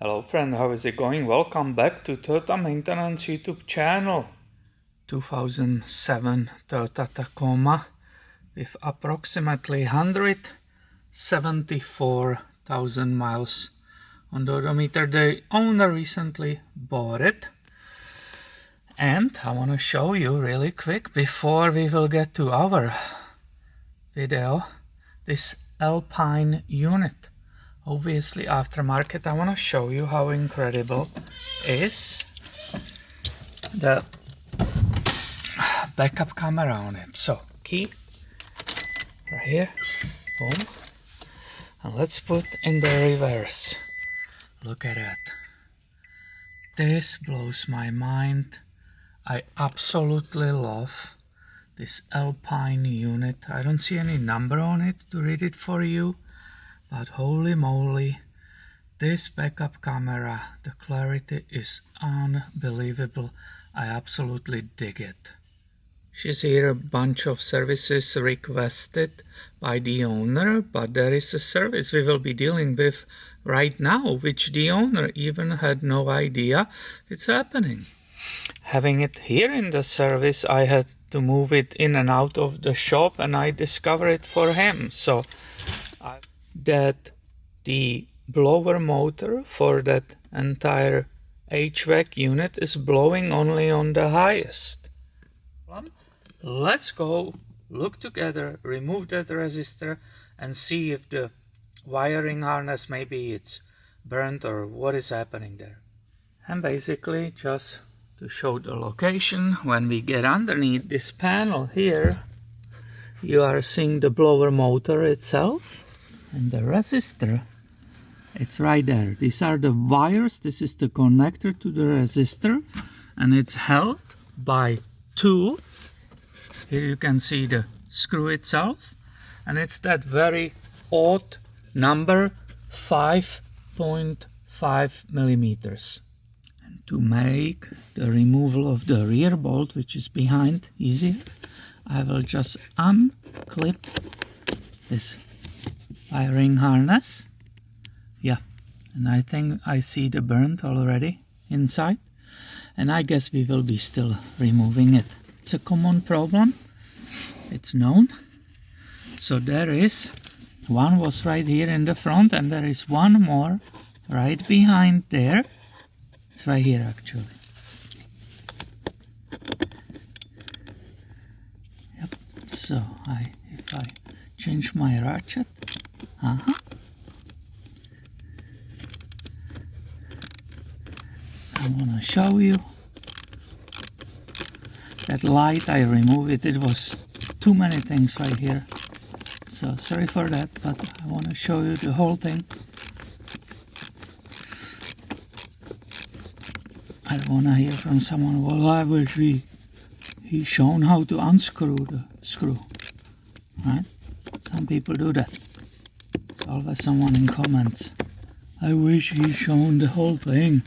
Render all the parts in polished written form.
Hello friend, how is it going? Welcome back to Toyota Maintenance YouTube channel. 2007 Toyota Tacoma with approximately 174,000 miles on the odometer. The owner recently bought it. And I want to show you really quick before we will get to our video, this Alpine unit. Obviously aftermarket. I want to show you how incredible is the backup camera on it. So key right here, boom, and let's put in the reverse. Look at that. This blows my mind. I absolutely love this Alpine unit. I don't see any number on it to read it for you. But holy moly, this backup camera, the clarity is unbelievable. I absolutely dig it. She's here a bunch of services requested by the owner, but there is a service we will be dealing with right now, which the owner even had no idea it's happening. Having it here in the service, I had to move it in and out of the shop and I discovered it for him. So that the blower motor for that entire HVAC unit is blowing only on the highest. Let's go look together, remove that resistor and see if the wiring harness, maybe it's burnt or what is happening there. And basically, just to show the location, when we get underneath this panel here, you are seeing the blower motor itself. And the resistor, it's right there. These are the wires. This is the connector to the resistor. And it's held by two. Here you can see the screw itself. And it's that very odd number, 5.5 millimeters. And to make the removal of the rear bolt, which is behind, easier, I will just unclip this wiring harness. Yeah, and I think I see the burnt already inside, and I guess we will be still removing it. It's a common problem, it's known. So there is one was right here in the front, and there is one more right behind there. It's right here actually. Yep. So if I change my ratchet. I want to show you that light. I removed it. It was too many things right here. So sorry for that, but I want to show you the whole thing. I don't want to hear from someone, well, I wish he shown how to unscrew the screw. Right? Some people do that. It's always someone in comments. I wish he shown the whole thing.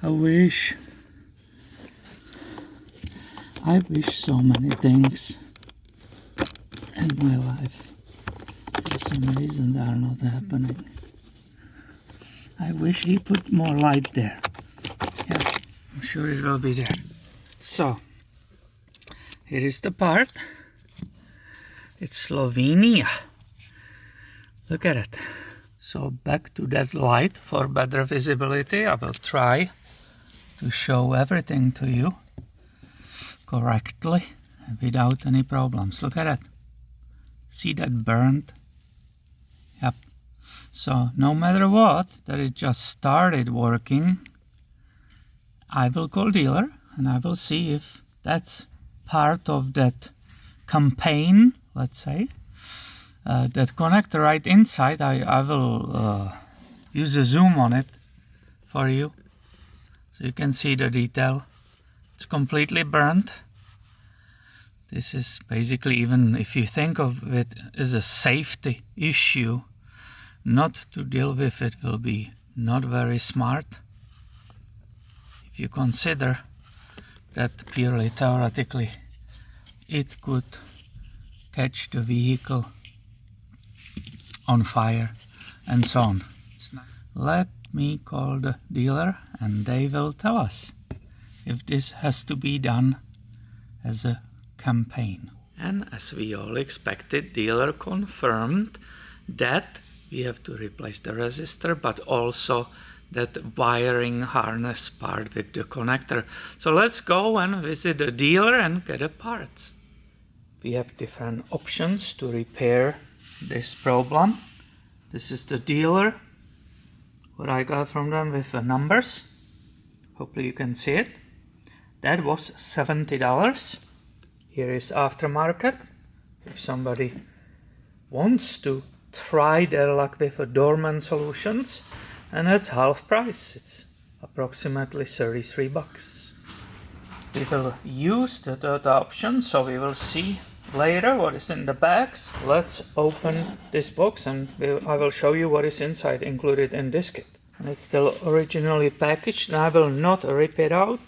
I wish so many things in my life. For some reason they are not happening. I wish he put more light there. Yeah, I'm sure it will be there. So, here is the part. It's Slovenia. Look at it. So back to that light for better visibility. I will try to show everything to you correctly without any problems. Look at it. See that burnt? Yep. So no matter what, that it just started working, I will call dealer and I will see if that's part of that campaign, let's say. That connector right inside, I will use a zoom on it for you so you can see the detail. It's completely burnt. This is basically, even if you think of it as a safety issue, not to deal with it will be not very smart. If you consider that purely theoretically it could catch the vehicle on fire and so on. Let me call the dealer and they will tell us if this has to be done as a campaign. And as we all expected, dealer confirmed that we have to replace the resistor, but also that wiring harness part with the connector. So let's go and visit the dealer and get the parts. We have different options to repair this problem. This is the dealer, what I got from them with the numbers. Hopefully you can see it. That was $70. Here is aftermarket. If somebody wants to try their luck with a Dorman solutions, and that's half price. It's approximately $33. We will use the Toyota option, so we will see later what is in the bags. Let's open this box and I will show you what is inside included in this kit. And it's still originally packaged, and I will not rip it out.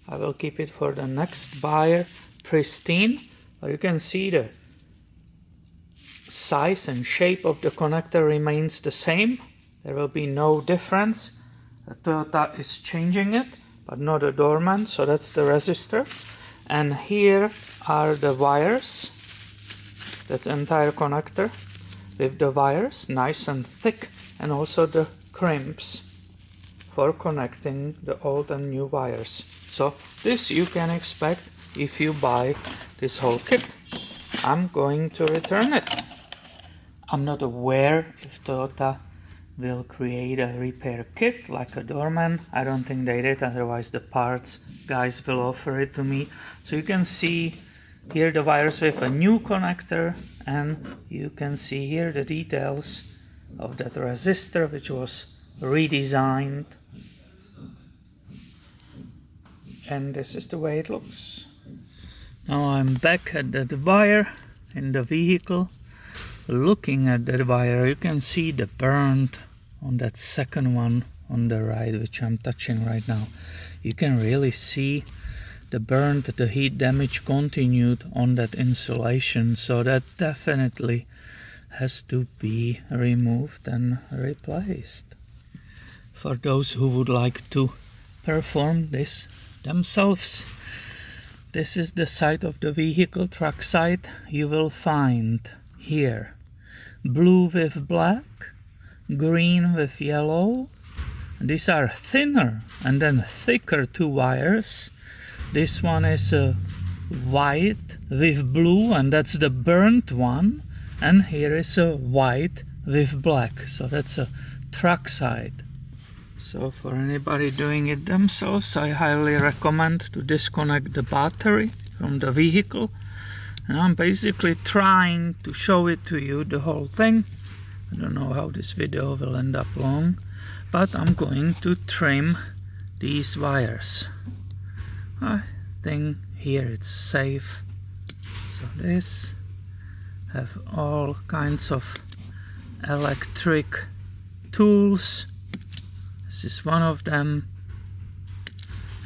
I will keep it for the next buyer pristine. But you can see the size and shape of the connector remains the same. There will be no difference. The Toyota is changing it, but not a Dorman, so that's the resistor. And here are the wires. That's entire connector with the wires, nice and thick, and also the crimps for connecting the old and new wires. So this you can expect if you buy this whole kit. I'm going to return it. I'm not aware if Toyota will create a repair kit like a Dorman. I don't think they did, otherwise the parts guys will offer it to me. So you can see here the wires with a new connector, and you can see here the details of that resistor which was redesigned. And this is the way it looks. Now I'm back at that wire in the vehicle. Looking at that wire, you can see the burnt on that second one on the right, which I'm touching right now. You can really see the burnt, the heat damage continued on that insulation, so that definitely has to be removed and replaced. For those who would like to perform this themselves, this is the side of the vehicle, truck side. You will find here blue with black, green with yellow. These are thinner and then thicker two wires. This one is white with blue, and that's the burnt one. And here is a white with black, so that's a truck side. So for anybody doing it themselves, I highly recommend to disconnect the battery from the vehicle. And I'm basically trying to show it to you, the whole thing. I don't know how this video will end up long, but I'm going to trim these wires. I think here it's safe. So this have all kinds of electric tools. This is one of them.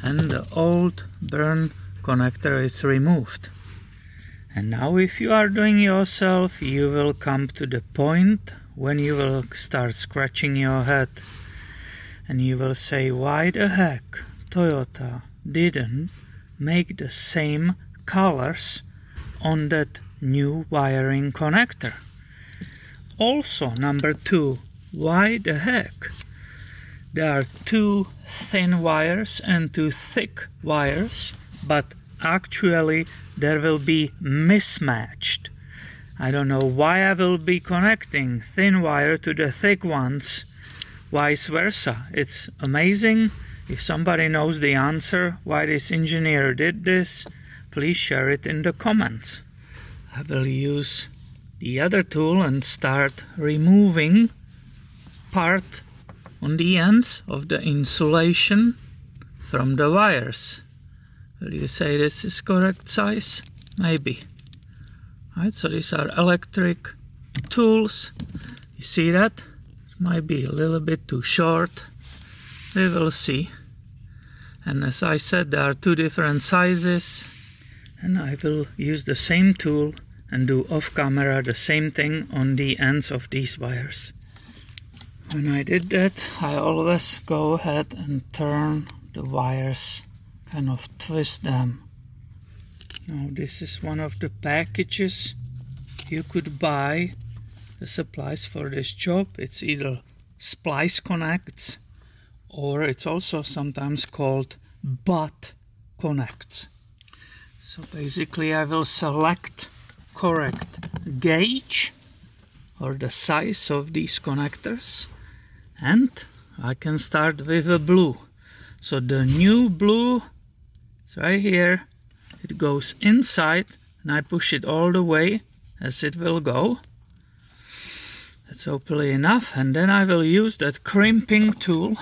And the old burn connector is removed. And now if you are doing yourself, you will come to the point when you will start scratching your head. And you will say, why the heck Toyota didn't make the same colors on that new wiring connector? Also, number two, why the heck there are two thin wires and two thick wires, but actually there will be mismatched. I don't know why I will be connecting thin wire to the thick ones, vice versa. It's amazing. If somebody knows the answer why this engineer did this, please share it in the comments. I will use the other tool and start removing part on the ends of the insulation from the wires. Will you say this is correct size? Maybe. Right, so these are electric tools. You see that? It might be a little bit too short. We will see. And as I said, there are two different sizes. And I will use the same tool and do off camera the same thing on the ends of these wires. When I did that, I always go ahead and turn the wires, kind of twist them. Now this is one of the packages you could buy the supplies for this job. It's either splice connects, or it's also sometimes called butt connects. So basically I will select correct gauge or the size of these connectors, and I can start with a blue. So the new blue, it's right here, it goes inside and I push it all the way as it will go. That's hopefully enough, and then I will use that crimping tool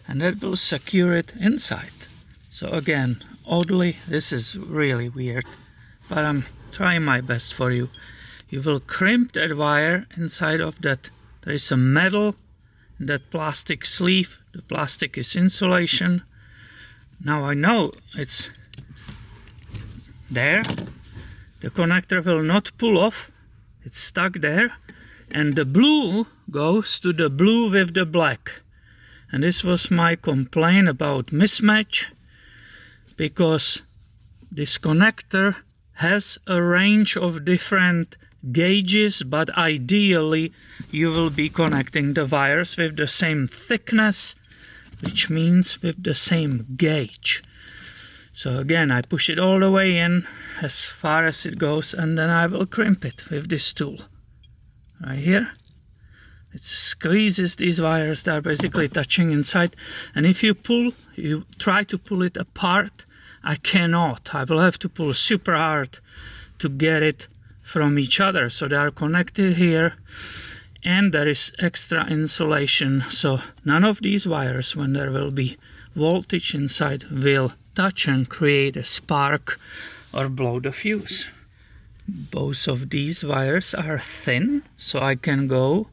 and that will secure it inside. So again, oddly, this is really weird, but I'm trying my best for you. You will crimp that wire inside of that. There is some metal in that plastic sleeve. The plastic is insulation. Now I know it's there. The connector will not pull off. It's stuck there. And the blue goes to the blue with the black. And this was my complaint about mismatch, because this connector has a range of different gauges, but ideally you will be connecting the wires with the same thickness, which means with the same gauge. So again, I push it all the way in as far as it goes, and then I will crimp it with this tool right here. It squeezes these wires that are basically touching inside, and if you try to pull it apart, I cannot. I will have to pull super hard to get it from each other. So they are connected here, and there is extra insulation, so none of these wires, when there will be voltage inside, will touch and create a spark or blow the fuse. Both of these wires are thin, so I can go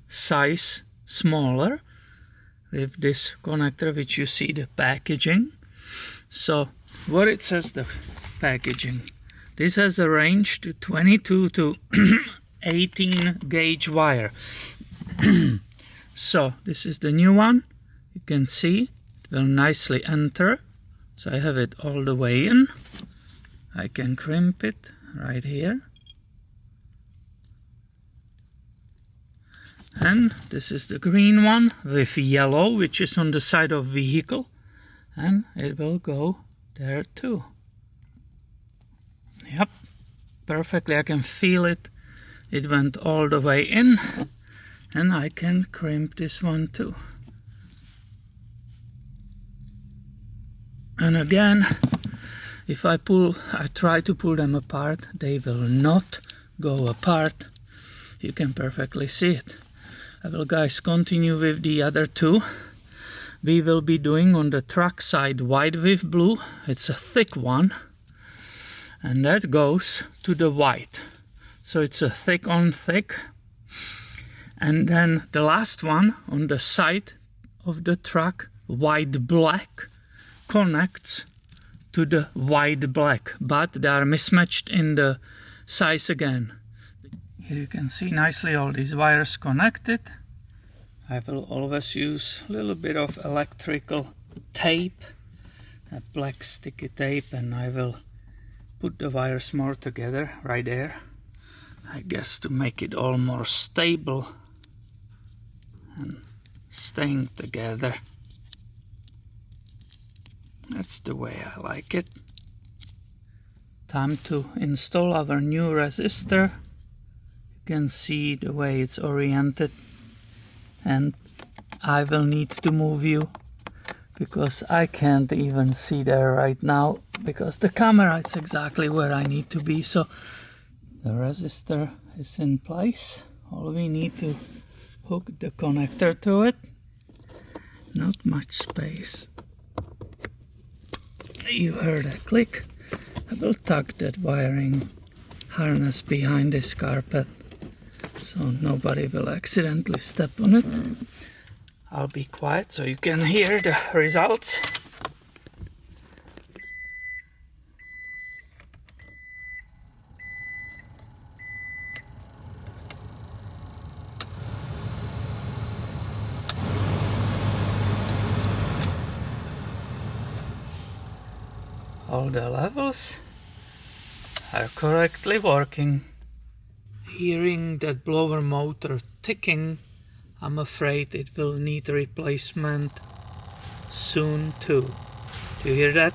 size smaller with this connector, which you see the packaging. So what it says, the packaging, this has a range to 22 to 18 gauge wire. So this is the new one. You can see it will nicely enter. So I have it all the way in. I can crimp it right here. And this is the green one with yellow, which is on the side of vehicle, and it will go there too. Yep, perfectly. I can feel it. It went all the way in, and I can crimp this one too. And again, if I try to pull them apart, they will not go apart. You can perfectly see it. I will, guys, continue with the other two. We will be doing on the truck side white with blue. It's a thick one, and that goes to the white. So it's a thick on thick. And then the last one on the side of the truck, white black, connects to the white black, but they are mismatched in the size again. Here you can see nicely all these wires connected. I will always use a little bit of electrical tape, a black sticky tape, and I will put the wires more together right there, I guess, to make it all more stable and staying together. That's the way I like it. Time to install our new resistor. You can see the way it's oriented, and I will need to move you because I can't even see there right now because the camera is exactly where I need to be. So the resistor is in place. All we need to hook the connector to it. Not much space. You heard a click. I will tuck that wiring harness behind this carpet so nobody will accidentally step on it. I'll be quiet so you can hear the results. all the levels are correctly working. Hearing that blower motor ticking, I'm afraid it will need replacement soon too. Do you hear that?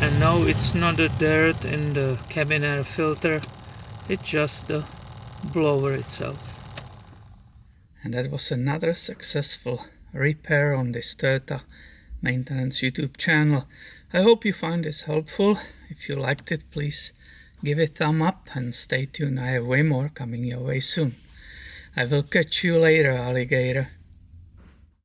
And no, it's not the dirt in the cabin air filter, it's just the blower itself. And that was another successful repair on this Toyota maintenance YouTube channel. I hope you find this helpful. If you liked it, please give it a thumb up and stay tuned. I have way more coming your way soon. I will catch you later, alligator.